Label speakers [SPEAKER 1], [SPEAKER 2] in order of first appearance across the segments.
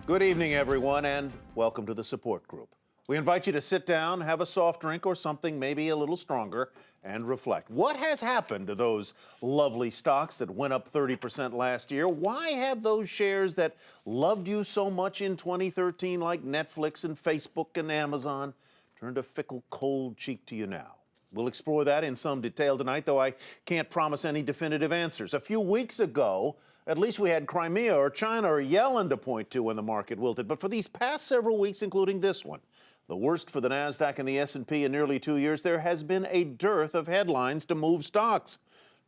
[SPEAKER 1] Good evening, everyone, and welcome to the support group. We invite you to sit down, have a soft drink or something maybe a little stronger, and reflect. What has happened to those lovely stocks that went up 30% last year? Why have those shares that loved you so much in 2013, like Netflix and Facebook and Amazon, turned a fickle, cold cheek to you now? We'll explore that in some detail tonight, though I can't promise any definitive answers. A few weeks ago, at least we had Crimea or China or Yellen to point to when the market wilted. But for these past several weeks, including this one, the worst for the NASDAQ and the S&P in nearly 2 years, there has been a dearth of headlines to move stocks.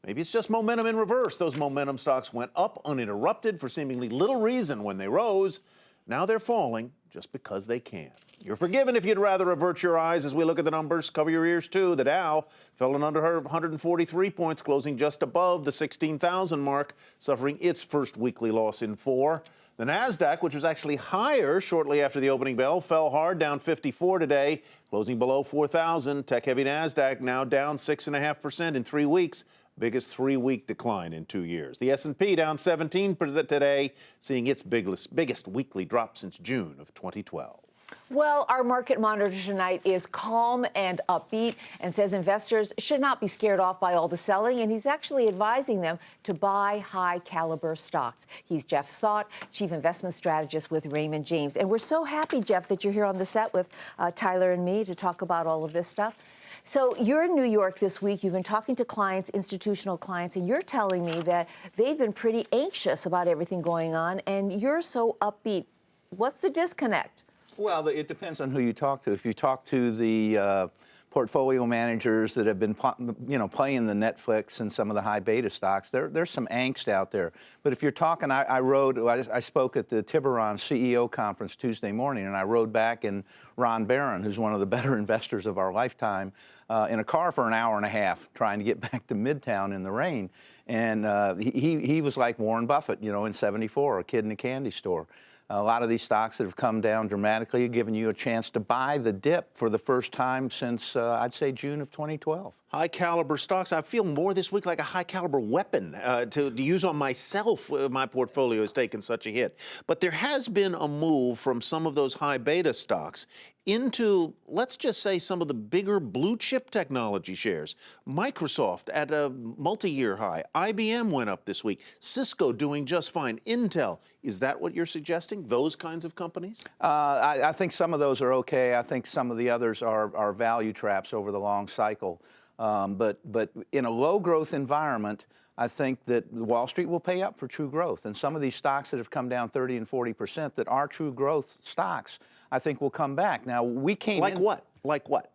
[SPEAKER 1] Maybe it's just momentum in reverse. Those momentum stocks went up uninterrupted for seemingly little reason when they rose. Now they're falling just because they can. You're forgiven if you'd rather avert your eyes as we look at the numbers. Cover your ears, too. The Dow fell in under 143 points, closing just above the 16,000 mark, suffering its first weekly loss in 4. The NASDAQ, which was actually higher shortly after the opening bell, fell hard, down 54 today, closing below 4,000. Tech-heavy NASDAQ now down 6.5% in 3 weeks. Biggest 3-week decline in 2 years. The S&P down 17% today, seeing its biggest weekly drop since June of 2012.
[SPEAKER 2] Well, our market monitor tonight is calm and upbeat and says investors should not be scared off by all the selling, and he's actually advising them to buy high-caliber stocks. He's Jeff Saut, Chief Investment Strategist with Raymond James. And we're so happy, Jeff, that you're here on the set with Tyler and me to talk about all of this stuff. So you're in New York this week. You've been talking to clients, institutional clients, and you're telling me that they've been pretty anxious about everything going on, and you're so upbeat. What's the disconnect?
[SPEAKER 3] Well, it depends on who you talk to. If you talk to the portfolio managers that have been, playing the Netflix and some of the high beta stocks, there's some angst out there. But if you're talking, I spoke at the Tiburon CEO conference Tuesday morning, and I rode back in Ron Barron, who's one of the better investors of our lifetime, in a car for an hour and a half trying to get back to Midtown in the rain. And he was like Warren Buffett, in '74, a kid in a candy store. A lot of these stocks that have come down dramatically, giving you a chance to buy the dip for the first time since, I'd say, June of 2012.
[SPEAKER 1] High-caliber stocks. I feel more this week like a high-caliber weapon to use on myself. My portfolio has taken such a hit. But there has been a move from some of those high-beta stocks into, let's just say, some of the bigger blue-chip technology shares. Microsoft at a multi-year high. IBM went up this week. Cisco doing just fine. Intel. Is that what you're suggesting, those kinds of companies?
[SPEAKER 3] I think some of those are okay. I think some of the others are value traps over the long cycle. But in a low-growth environment, I think that Wall Street will pay up for true growth. And some of these stocks that have come down 30 and 40% that are true growth stocks, I think will come back. Now, we came
[SPEAKER 1] Like what? Like what?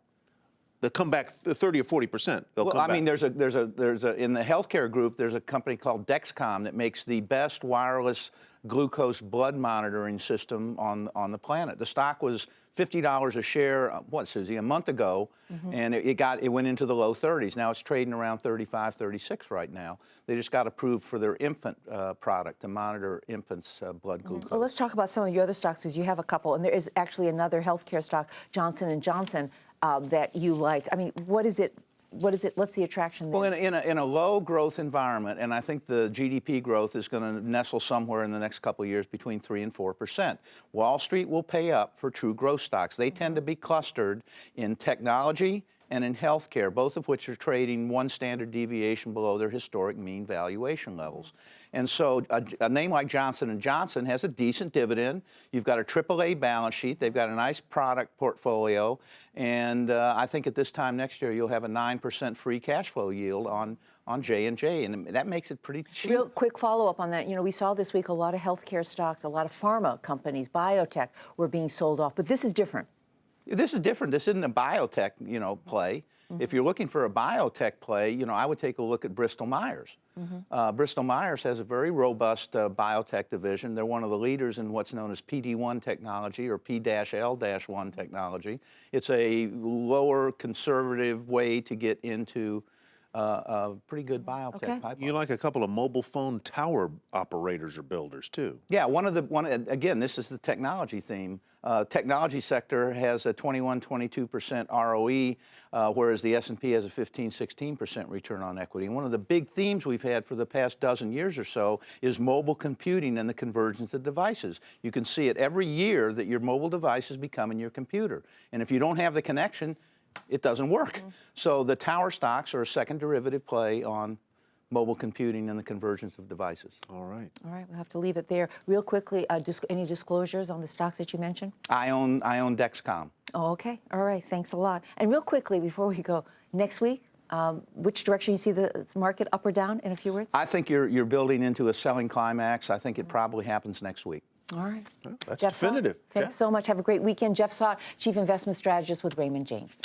[SPEAKER 1] They'll come back 30 or 40%.
[SPEAKER 3] Well, I mean, there's a in the healthcare group, there's a company called Dexcom that makes the best wireless glucose blood monitoring system on the planet. The stock was $50 a share, Susie, a month ago, and it went into the low 30s. Now it's trading around 35, 36 right now. They just got approved for their infant product to monitor infants' blood glucose.
[SPEAKER 2] Well, let's talk about some of your other stocks, because you have a couple, and there is actually another healthcare stock, Johnson & Johnson, that you like. I mean, what is it? What's the attraction there?
[SPEAKER 3] Well, in a low growth environment, and I think the GDP growth is going to nestle somewhere in the next couple of years between 3 and 4%. Wall Street will pay up for true growth stocks. They tend to be clustered in technology and in healthcare, both of which are trading one standard deviation below their historic mean valuation levels. And so a name like Johnson & Johnson has a decent dividend. You've got a AAA balance sheet. They've got a nice product portfolio. And I think at this time next year, you'll have a 9% free cash flow yield on J&J, and that makes it pretty cheap.
[SPEAKER 2] Real quick follow-up on that. We saw this week a lot of healthcare stocks, a lot of pharma companies, biotech were being sold off. But this is different.
[SPEAKER 3] This is different. This isn't a biotech, play. If you're looking for a biotech play, I would take a look at Bristol Myers. Bristol Myers has a very robust biotech division. They're one of the leaders in what's known as PD-1 technology or P-L-1 technology. It's a lower conservative way to get into a pretty good buy off that pipeline.
[SPEAKER 1] You like a couple of mobile phone tower operators or builders too.
[SPEAKER 3] Yeah, again, this is the technology theme. Technology sector has a 21-22% ROE, whereas the S&P has a 15-16% return on equity. And one of the big themes we've had for the past dozen years or so is mobile computing and the convergence of devices. You can see it every year that your mobile device is becoming your computer. And if you don't have the connection, it doesn't work. So the tower stocks are a second derivative play on mobile computing and the convergence of devices.
[SPEAKER 1] All right.
[SPEAKER 2] All right, we'll have to leave it there. Real quickly, any disclosures on the stocks that you mentioned?
[SPEAKER 3] I own Dexcom.
[SPEAKER 2] Oh, okay. All right. Thanks a lot. And real quickly, before we go, next week, which direction you see the market, up or down, in a few words?
[SPEAKER 3] I think you're building into a selling climax. I think it probably happens next week.
[SPEAKER 2] All right.
[SPEAKER 1] Well, that's
[SPEAKER 2] Jeff Saut,
[SPEAKER 1] definitive.
[SPEAKER 2] thanks so much. Have a great weekend. Jeff Saut, Chief Investment Strategist with Raymond James.